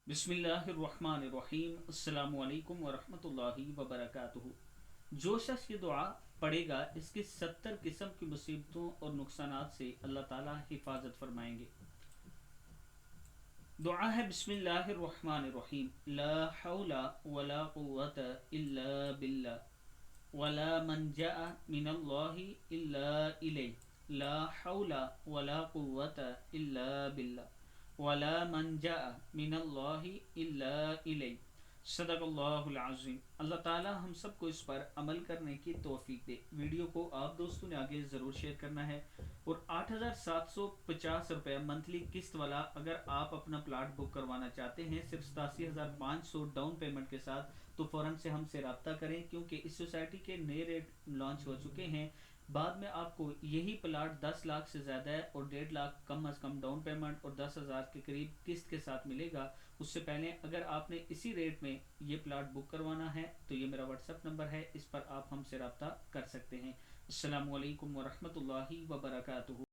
बिस्मिल्लाहिर्रहमानिर्रहीम। अस्सलामु अलैकुम वरहमतुल्लाहि वबरकातुहू। जो शख्स ये दुआ पढ़ेगा इसकी 70 किस्म की मुसीबतों और नुकसानात से अल्लाह ताला हिफाजत फरमाएंगे। दुआ है बिस्मिल्लाहिर्रहमानिर्रहीम। ला हौला वला कुव्वता इल्ला बिल्लाह वला मलजा मिनल्लाहि इल्ला इलैह। ला हौला वला कुव्वता इल्ला बिल्लाह वला मलजा मिनल्लाहि इल्ला इलैह। सदक़ल्लाहुल अज़ीम। अल्लाह ताला हम सबको इस पर अमल करने की तौफीक दे। वीडियो को आप दोस्तों ने आगे ज़रूर शेयर करना है। और 8,750 रुपये मंथली किस्त वाला अगर आप अपना प्लाट बुक करवाना चाहते हैं सिर्फ 87,500 डाउन पेमेंट के साथ, तो फ़ौरन से हमसे रब्ता करें, क्योंकि इस सोसाइटी के नए रेट लॉन्च हो चुके हैं। बाद में आपको यही प्लाट 10 लाख से ज़्यादा है और 1.5 लाख कम अज़ कम डाउन पेमेंट और 10,000 के करीब किस्त के साथ मिलेगा। उससे पहले अगर आपने इसी रेट में ये प्लाट बुक करवाना है तो ये मेरा व्हाट्सअप नंबर है, इस पर आप हमसे रब्ता कर सकते हैं। अस्सलामु अलैकुम वरहमतुल्लाहि वबरकातुहू।